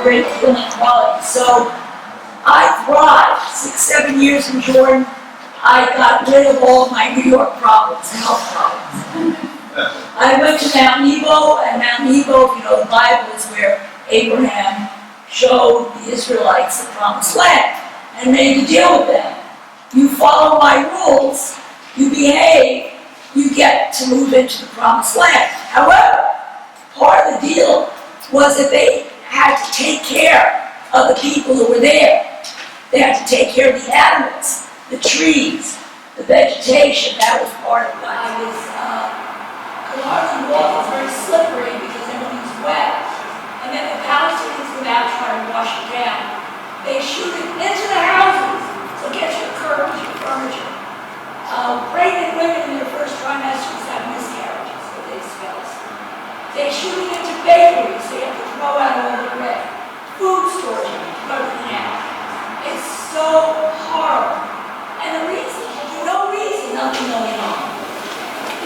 great healing quality. So I thrived. 6, 7 years in Jordan. I got rid of all my New York problems, health problems. I went to Mount Nebo, and Mount Nebo, if you know the Bible, is where Abraham showed the Israelites the promised land and made a deal with them. You follow my rules, you behave, you get to move into the promised land. However, part of the deal was that they had to take care of the people who were there. They had to take care of the animals, the trees, the vegetation. That was part of it. I could hardly walk. It's very slippery because everything's wet. And then the Palestinians come out trying to wash it down. They shoot it into the houses. So get your curtains, your furniture. Pregnant women in their first trimesters have miscarriages, so they spell us. They shoot it into bakeries. They have to throw out all the bread. Food storage, throw everything out. It's so horrible. And the reason, for no reason, nothing going on.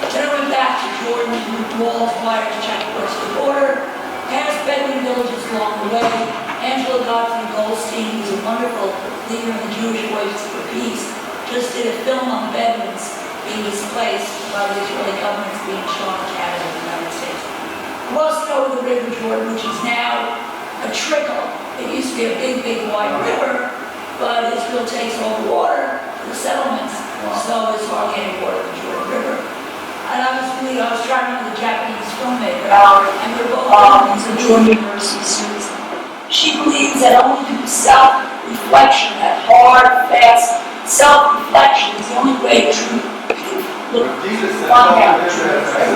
Then I went back to Jordan, moved walls, wires, checked across the border, past Bedouin villages along the way. Angela Godfrey Goldstein, who's a wonderful leader in the Jewish Voices for Peace, just did a film on Bedouins being displaced by the Israeli governments being shown in Canada and the United States. Crossing over the River Jordan, which is now a trickle. It used to be a big, big wide river, but Israel takes all the water for the settlements, so it's hardly any water in the Jordan River. And I was traveling with a Japanese filmmaker, and we were both in the Jordan University students. She believes that only through self-reflection, that hard, fast self-reflection is the only way to look on down the truth. And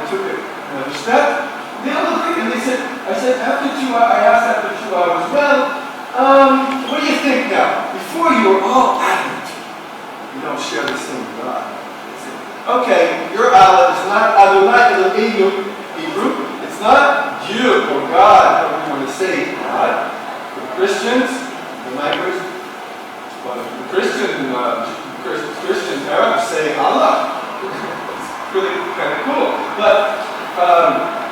took it another step. The other thing, and I said, I asked after 2 hours, well, what do you think now? Before you were all adamant, you don't share the same God. Okay, your Allah is not Adonai Elohim Hebrew. It's not you or God, however you want to say God. For Christians, the language, well, the Christian Arabs say Allah. It's really kind of cool. But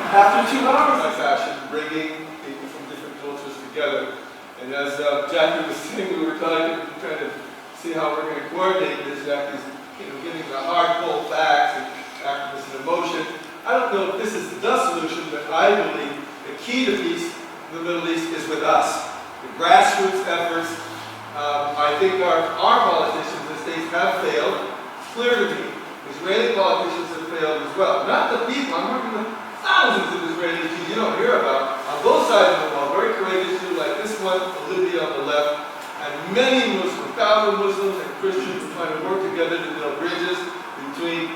after 2 hours of fashion, bringing people from different cultures together, and as Jacqui was saying, we were trying to see how we're going to coordinate this. Jacqui's giving the hard, cold facts and activists and emotion. I don't know if this is the solution, but I believe the key to peace in the Middle East is with us. The grassroots efforts. I think our politicians in the States have failed. It's clear to me. Israeli politicians have failed as well. Not the people. I'm working with thousands of Israelis who you don't hear about on both sides of the wall. Very courageous too, like this one, Olivia on the left. And many Muslims, thousands of Muslims and Christians are trying to work together to build bridges between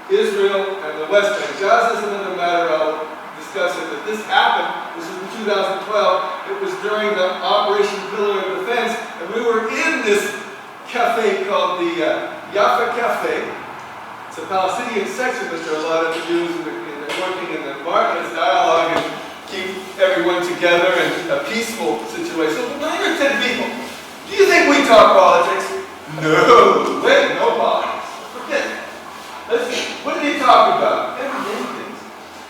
Israel and the West Bank. Gaza is another matter I'll discuss it, but this happened. This was in 2012. It was during the Operation Pillar of Defense, and we were in this cafe called the Yafa Cafe. It's a Palestinian section, but there are a lot of Jews working in the markets, dialogue, and keep everyone together in a peaceful situation. But 9 or 10 people. Do you think we talk politics? No. Wait, no politics. Forget it. What did he talk about? Everyday things.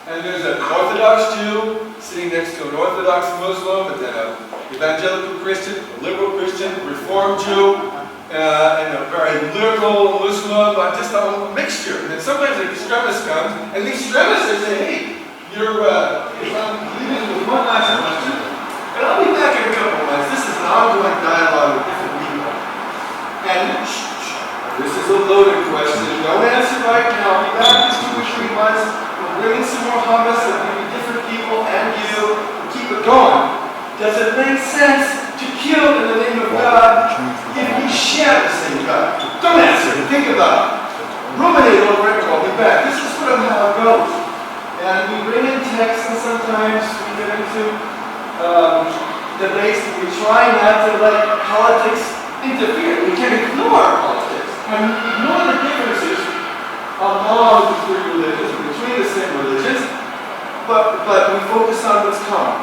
And there's an Orthodox Jew sitting next to an Orthodox Muslim, but then an evangelical Christian, a liberal Christian, a Reformed Jew, and a very liberal Muslim, just a mixture. And then sometimes an extremist comes, and the extremists say, hey, you're leaving with one last question. And I'll be back in a couple of months. This is an ongoing dialogue with different people. And this is a loaded question. Don't answer right now. I'll be back in 2 or 3 months. We'll bring in some more hummus. There'll be different people and you. We'll keep it going. Does it make sense to kill in the name of God if we share the same God? Don't answer. Think about it. Ruminate over it. I'll be back. This is sort of how it goes. And we bring in texts, and sometimes we get into debates, and we try not to let politics interfere. We can ignore politics and ignore the differences among the 3 religions, between the same religions, but we focus on what's common,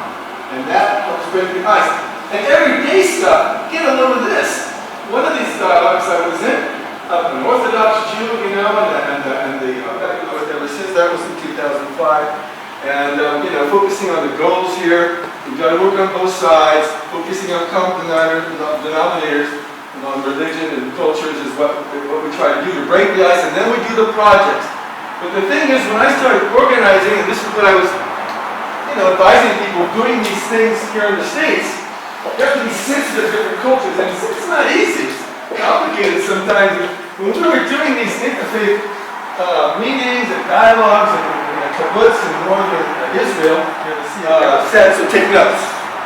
and that helps break the ice. And everyday stuff, get a load of this. One of these dialogues I was in, an Orthodox Jew, ever since that was in 2005. And focusing on the goals here, the We've got to work on both sides, focusing on common denominators, and on religion and cultures is what we try to do to break the ice, and then we do the projects. But the thing is, when I started organizing, and this is what I was advising people doing these things here in the States, you have to be sensitive to different cultures, and it's not easy. It's complicated sometimes. When we were doing these interfaith meetings and dialogues and kibbutz in northern Israel, said, so take notes.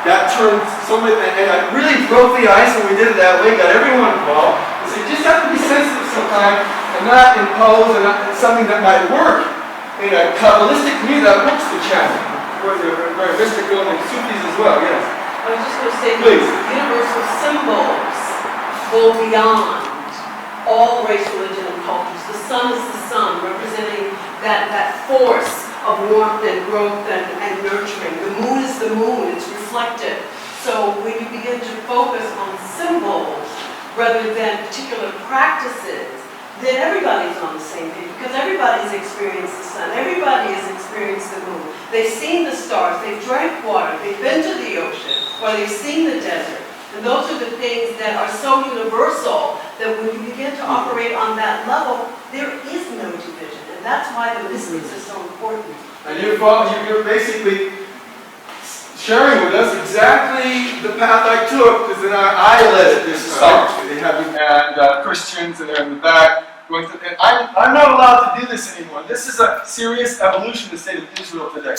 That turned so many, and I really broke the ice when we did it that way, got everyone involved. So you just have to be sensitive sometimes and not impose and not something that might work in a Kabbalistic community that works the channel. Where they're very mystical and Sufis as well, yes. I was just going to say, please. Universal symbols go beyond all race, religion, and cultures. The sun is the sun, representing that force of warmth and growth and nurturing. The moon is the moon, it's reflected. So when you begin to focus on symbols rather than particular practices, then everybody's on the same page, because everybody's experienced the sun, everybody has experienced the moon. They've seen the stars, they've drank water, they've been to the ocean, or they've seen the desert. And those are the things that are so universal that when you begin to operate on that level, there is no division. And that's why the mystics are so important. And you're basically sharing with us exactly the path I took, because then I led it this summer. They have and Christians, and they're in the back going through. And I'm not allowed to do this anymore. This is a serious evolution in the state of Israel today.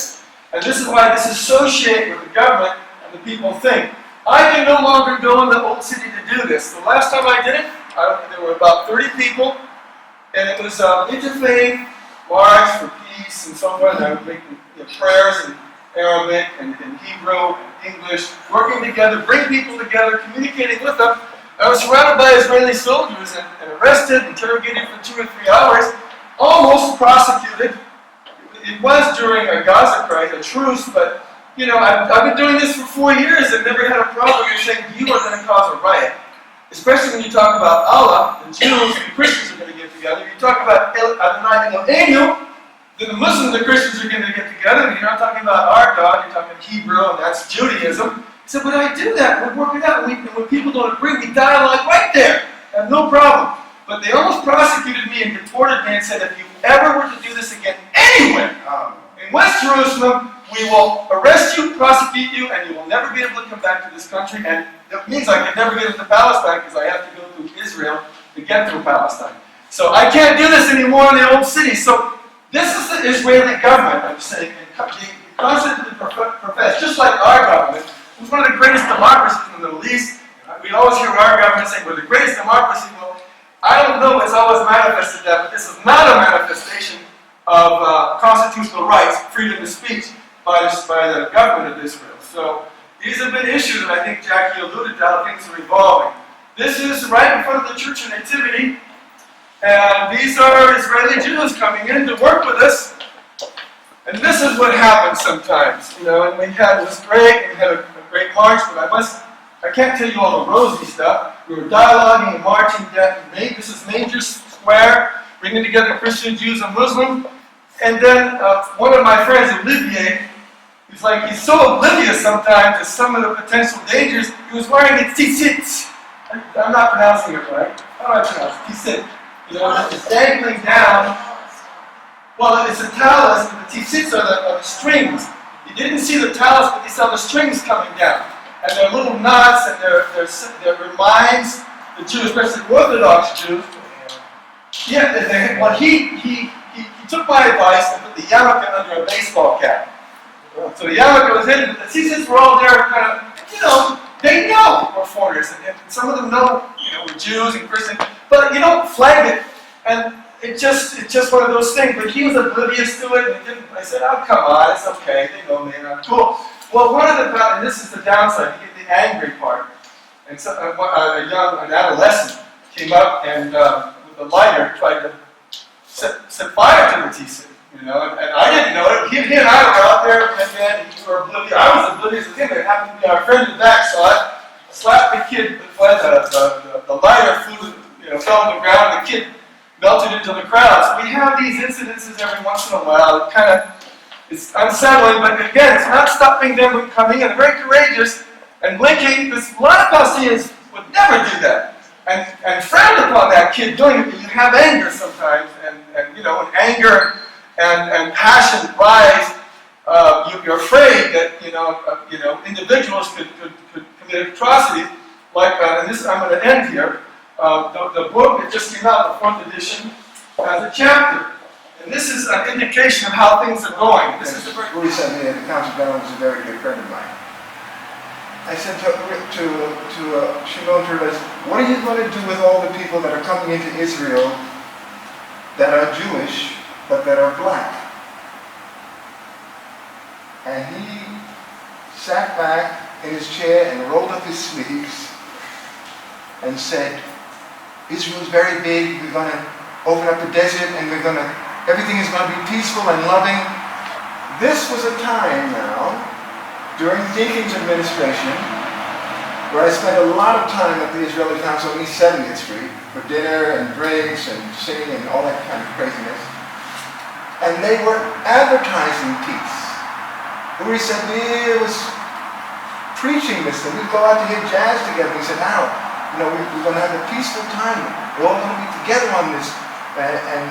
And this is why this is associated with the government and the people think. I can no longer go in the old city to do this. The last time I did it, there were about 30 people, and it was interfaith march for peace and so forth. And I was making prayers in Arabic and in Hebrew and English, working together, bring people together, communicating with them. I was surrounded by Israeli soldiers and arrested, interrogated for 2 or 3 hours, almost prosecuted. It was during a Gaza crisis, a truce, but I've been doing this for 4 years and never had a problem. You're saying you are going to cause a riot. Especially when you talk about Allah, the Jews and the Christians are going to get together. You talk about Adonai Eloheinu, then the Muslims and the Christians are going to get together. And you're not talking about our God, you're talking Hebrew, and that's Judaism. He said, but I do that. We work it out. And when people don't agree, we dialogue right there. I have no problem. But they almost prosecuted me and deported me and said, if you ever were to do this again anywhere in West Jerusalem, we will arrest you, prosecute you, and you will never be able to come back to this country. And it means I can never get into Palestine because I have to go through Israel to get through Palestine. So I can't do this anymore in the old city. So this is the Israeli government, I'm saying, and they constantly profess, just like our government, who's one of the greatest democracies in the Middle East. We always hear our government saying we're the greatest democracy. Well, I don't know, it's always manifested that, but this is not a manifestation of constitutional rights, freedom of speech, by the government of Israel. So these have been issues, and I think Jacqui alluded to how things are evolving. This is right in front of the Church of Nativity, and these are Israeli Jews coming in to work with us. And this is what happens sometimes, and it was great, we had a great march, but I can't tell you all the rosy stuff. We were dialoguing and marching down. This is Manger Square, bringing together Christian, Jews, and Muslims. And then one of my friends, Olivier, he's so oblivious sometimes to some of the potential dangers. He was wearing a tzitzit. I'm not pronouncing it right. How do I pronounce it? Tzitzit. It's dangling down. Well, it's a talus, and the tzitzits are the strings. You didn't see the talus, but you saw the strings coming down. And they're little knots, and they're reminds the Jews, especially Orthodox Jews. Yeah, well, he took my advice and put the yarmulke under a baseball cap. So the yarmulke was in, but the tzitzits were all there, kind of, they know we're foreigners, and some of them know, we're Jews and Christians, but you don't flag it, and it's just one of those things. But he was oblivious to it, and I said, oh, come on, it's okay, they know me, and I'm cool. Well, and this is the downside, you get the angry part. And so, an adolescent came up and with a lighter tried to set fire to the tzitzit, and I didn't know it. He and I were out there, and we were oblivious. I was oblivious with him. It happened to be our friend in the back, so I slapped the kid. The lighter flew, fell on the ground, and the kid melted into the crowd. So we have these incidences every once in a while that kind of It's unsettling, but again, it's not stopping them from coming, and they're very courageous and blinking, because a lot of Palestinians would never do that. And frowned upon that kid doing it, but you have anger sometimes, and when anger and passion rise, you're afraid that individuals could commit atrocities. Like, and this I'm going to end here. The book that just came out, the 4th edition, has a chapter, and this is an indication of how things are going. This is the very. Louis said the Council General was a very good friend of mine. I said to Shimon Peres, what are you going to do with all the people that are coming into Israel that are Jewish but that are black? And he sat back in his chair and rolled up his sleeves and said, Israel's very big, we're going to open up the desert and everything is going to be peaceful and loving. This was a time now, during Deacon's administration, where I spent a lot of time at the Israeli Council on East 70th Street for dinner and drinks and singing and all that kind of craziness. And they were advertising peace. Uri said, he was preaching this thing. We'd go out to hear jazz together. He said, now, we're going to have a peaceful time. We're all going to be together on this. And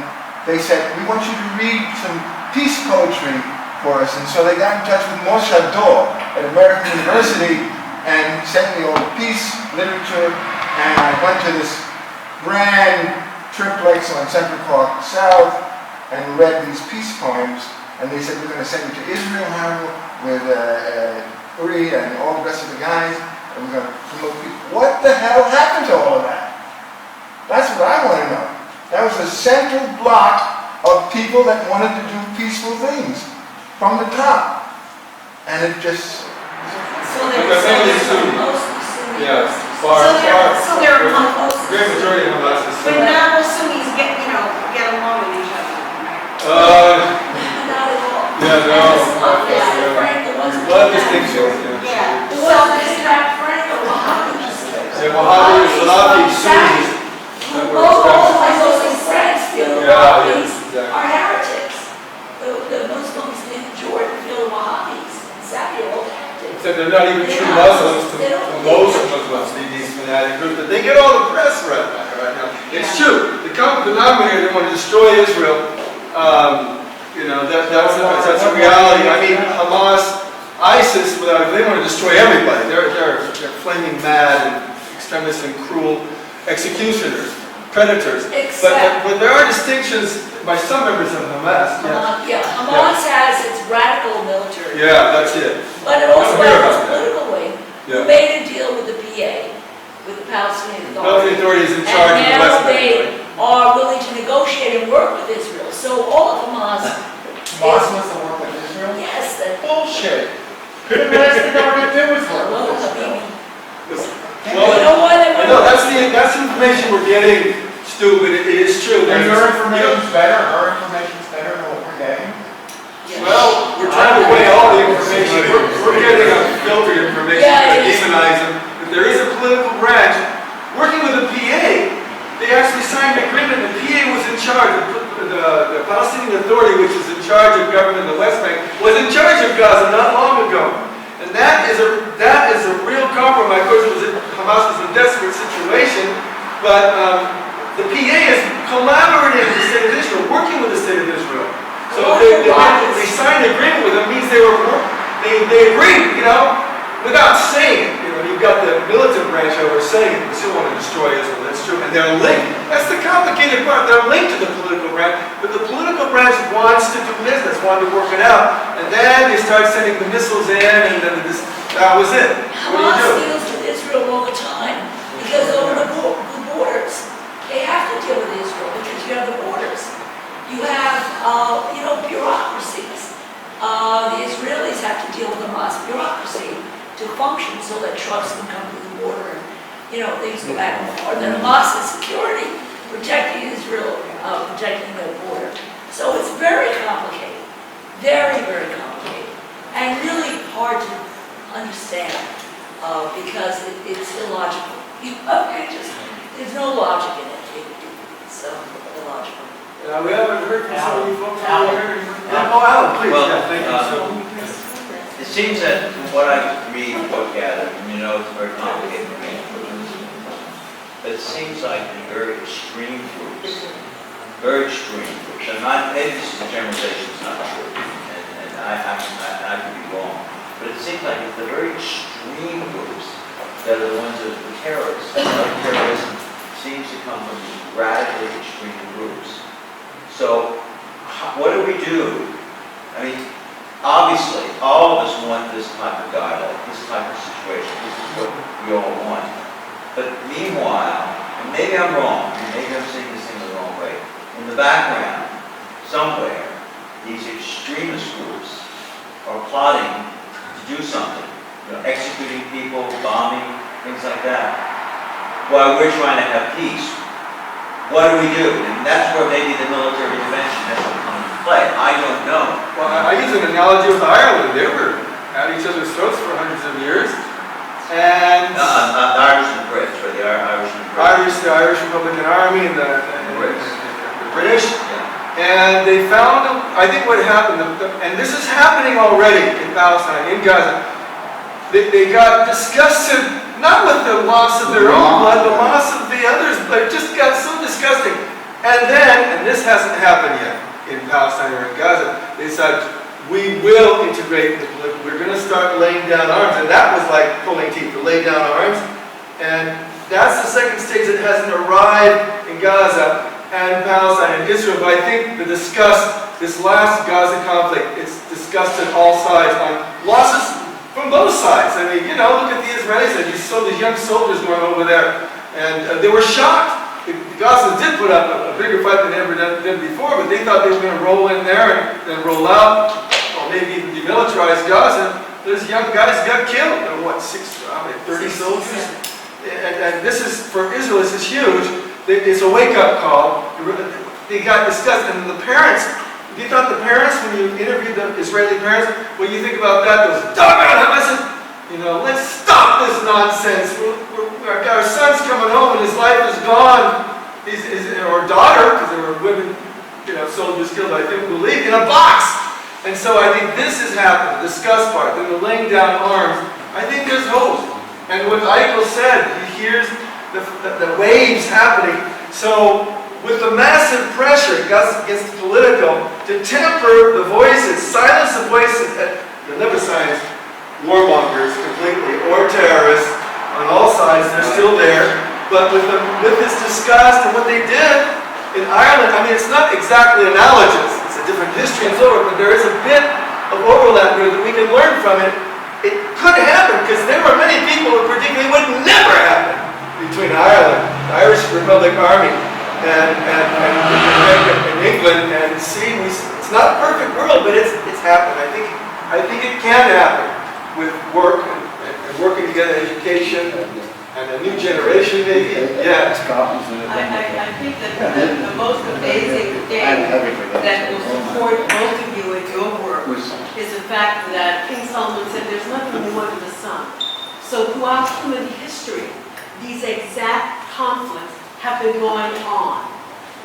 they said, we want you to read some peace poetry for us. And so they got in touch with Moshe Dor at American University and sent me all the peace literature. And I went to this grand triplex on Central Park South and read these peace poems. And they said, we're going to send you to Israel, Harold, with Uri and all the rest of the guys. And we're going to promote peace. What the hell happened to all of that? That's what I want to know. That was a central block of people that wanted to do peaceful things from the top. And it just... So they're mostly Sunni. Yeah, So they're the great majority of Hamas is But Sunni. not all Sunnis get along with each other. Not at all. Yeah, no. A lot of distinctions. Yeah. Well, there's that friend of Wahhabis. Yeah, Wahhabi, Salafi, Sunnis. All those friends feel the Wahhabis exactly. are heretics. The Muslims in Jordan feel the Wahhabis and Saudi are all heretics. So they're not even true Muslims to most Muslims, these fanatic groups, but they get all the press right now. It's true. The common denominator, they want to destroy Israel. That's a reality. I mean, Hamas, ISIS, they want to destroy everybody. They're flaming mad and extremists and cruel executioners, predators. But there are distinctions by some members of Hamas. Hamas has its radical military. Yeah, that's it. But it also has its political wing. Yeah. Who made a deal with the PA, with the Palestinian Authority. Military authorities in charge of the And West now Bank. they are willing to negotiate and work with Israel. So all of Hamas Hamas wants to work with Israel? yes, that Bullshit. Couldn't the rest of the government do is work well, with Israel? you know why they I know that's the information we're getting. Stupid. It is true. And your information's better, our information's better than what we're getting? Well, we're trying to weigh all the information. We're getting a filtered information to demonize them. But there is a political branch working with the PA. They actually signed an agreement. The PA was in charge. The Palestinian Authority, which is in charge of government in the West Bank, was in charge of Gaza not long ago. And that is a real compromise. Of course, Hamas was in a desperate situation, but the PA is collaborating with the state of Israel, working with the state of Israel. So they signed an agreement with them means they agreed, without saying it. You've got the militant branch over saying it, we still want to destroy Israel. That's true, and they're linked. That's the complicated part. They're linked to the political branch, but the political branch wants to do business, wanted to work it out, and then they start sending the missiles in, and then that was it. What Hamas do? deals with Israel all the time because over the borders, they have to deal with Israel because you have the borders. You have, bureaucracies. The Israelis have to deal with Hamas bureaucracy to function so that trucks can come to the border and, things go back and forth. And Hamas is security, protecting Israel, protecting their border. So it's very complicated, very, very complicated, and really hard to understand because it's illogical. There's no logic in it. It's illogical. We haven't heard from some of you folks Alan. over here. Oh, Alan, please, Well, yeah, thank you. So, It seems that from what I read, what gathered, and you know it's very complicated for me, but it seems like in very extreme groups, and maybe this is a generalization, it's not true, and I could be wrong, but it seems like it's the very extreme groups that are the ones that are the terrorists. Terrorism seems to come from these radically extreme groups. So, what do we do? I mean, obviously, all of us want this type of dialogue, this type of situation. This is what we all want. But meanwhile, and maybe I'm wrong, and maybe I'm seeing this thing the wrong way, in the background, somewhere, these extremist groups are plotting to do something. Executing people, bombing, things like that, while we're trying to have peace. What do we do? And that's where maybe the military intervention has to come into play. I don't know. well, I use an analogy with Ireland. They were at each other's throats for hundreds of years. And The Irish and the Brits, or the Irish and the Brits. the Irish Republican Army and the British. Yeah. And they found, I think what happened, and this is happening already in Palestine, in Gaza, they got disgusted, not with the loss of their own blood, the loss of the others' blood. It just got so disgusting. And then, and this hasn't happened yet in Palestine or in Gaza, they said, we will integrate the political, we're going to start laying down arms. And that was like pulling teeth, to lay down arms. And that's the second stage that hasn't arrived in Gaza and Palestine and Israel. But I think the disgust, this last Gaza conflict, it's disgusted all sides on losses from both sides. I mean, look at the Israelis and these young soldiers going over there. And they were shocked. The Gazans did put up a bigger fight than they ever did before, but they thought they were going to roll in there and then roll out, or maybe even demilitarize Gaza. Those young guys got killed. 30 soldiers? And this is, for Israel, this is huge. It's a wake-up call. They got disgusted. And the parents, you thought the parents, when you interviewed the Israeli parents, what you think about that, those doggone Hamas, let's stop this nonsense. Our son's coming home and his life is gone. Or daughter, because there were women, soldiers killed, I think, believe, in a box. And so I think this has happened, the disgust part, then the laying down arms. I think there's hope. And what Eichel said, he hears the waves happening. So with the massive pressure against the political to temper the voices, silence the voices, you'll never silence warmongers completely, or terrorists on all sides, they're still there. But with this disgust and what they did in Ireland, I mean, it's not exactly analogous. It's a different history and so forth, but there is a bit of overlap here that we can learn from it. It could happen, because there were many people who predicted it would never happen between Ireland, the Irish Republic Army, and England. And see, it's not a perfect world, but it's happened. I think it can happen with work and working together, education, and a new generation, maybe. Yeah. I think that the most amazing thing that will support both of you in your work is the fact that King Solomon said there's nothing new under the sun. So throughout human history, these exact conflicts have been going on.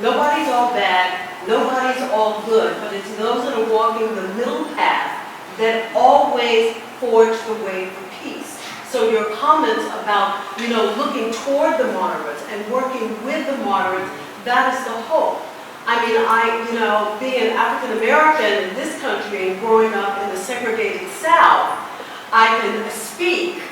Nobody's all bad, nobody's all good, but it's those that are walking the middle path that always forge the way for peace. So your comments about, looking toward the moderates and working with the moderates, that is the hope. I mean, being an African American in this country and growing up in the segregated South, I can speak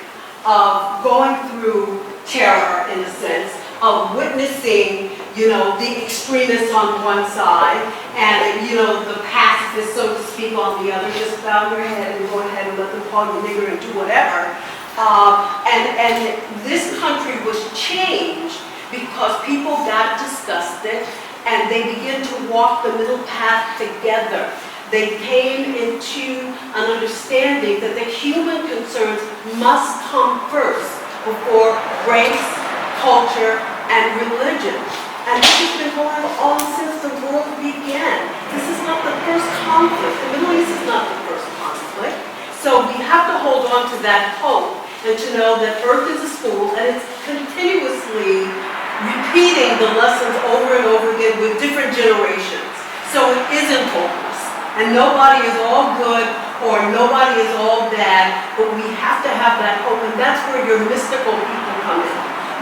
of going through terror, in a sense, of witnessing, the extremists on one side and, the pacifists, so to speak, on the other. Just bow your head and go ahead and let them call you nigger and do whatever. And this country was changed because people got disgusted and they began to walk the middle path together. They came into an understanding that the human concerns must come first before race, culture, and religion. And this has been going on since the world began. This is not the first conflict. The Middle East is not the first conflict. So we have to hold on to that hope and to know that Earth is a school and it's continuously repeating the lessons over and over again with different generations. So it isn't hopeless. And nobody is all good or nobody is all bad, but we have to have that hope. And that's where your mystical people come in.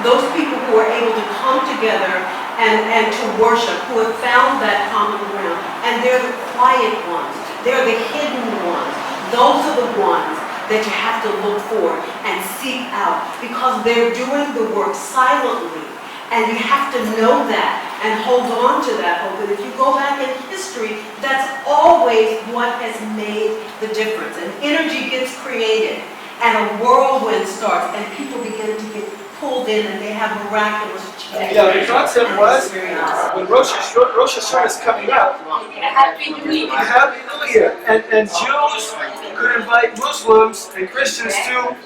Those people who are able to come together and to worship, who have found that common ground. And they're the quiet ones. They're the hidden ones. Those are the ones that you have to look for and seek out because they're doing the work silently. And you have to know that and hold on to that hope. And if you go back in history, that's always what has made the difference. And energy gets created and a whirlwind starts and people begin to get pulled in and they have miraculous change. Yeah, the concept was when Rosh Hashanah is coming up, Happy New Year. Happy New Year, and Jews could invite Muslims and Christians to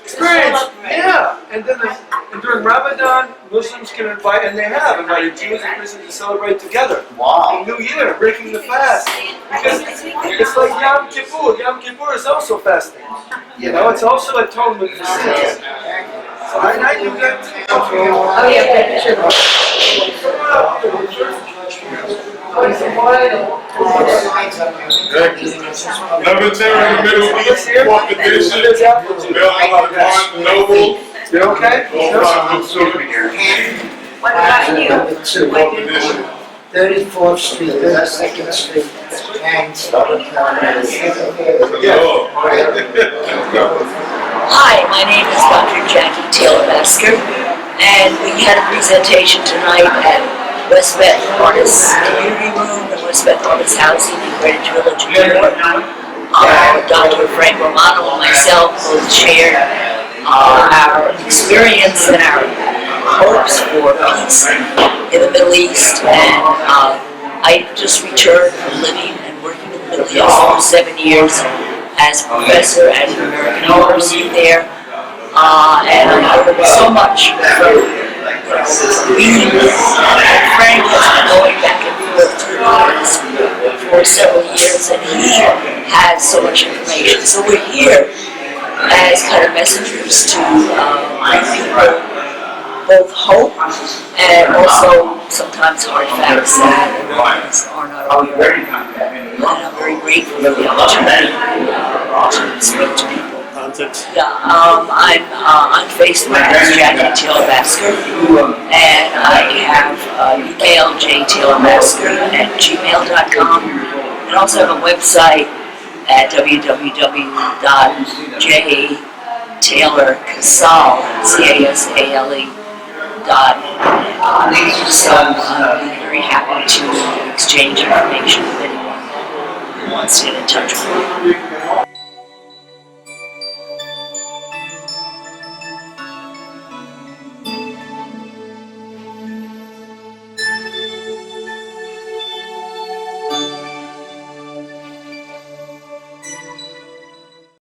experience. Yeah, and then and during Ramadan, Muslims can invite, and they have invited Jews and Christians to celebrate together. Wow. New Year, breaking the fast. Because it's like Yom Kippur. Yom Kippur is also fasting. You know, it's also atonement for sins. So I knew that. Oh, yeah, Number 2 in the middle east, fourth edition, built by Barnes Noble. You okay? What about you? Fourth edition. 34th Street, 32nd Street, and Hi, my name is Dr. Jacqui Taylor Basker, and we had a presentation tonight at West Beth Artists Community Room and West Beth Artists Housing in Greenwich Village, New York. Dr. Frank Romano and myself both shared our experience and our hopes for peace in the Middle East, and I just returned from living and working in the Middle East for 7 years as a professor at the American University there, and I learned so much from reading. Frank has been going back and forth to the arts for several years, and he has so much information. So we're here as kind of messengers to bring people both hope and also sometimes hard facts that are not aware of. And I'm very grateful for the opportunity to speak to people. Yeah, I'm on Facebook as Jacqui Taylor Basker, and I have email jtaylorbasker@gmail.com, and also have a website at www.jtaylorcasale.com. So I'll be very happy to exchange information with anyone who wants to get in touch with me.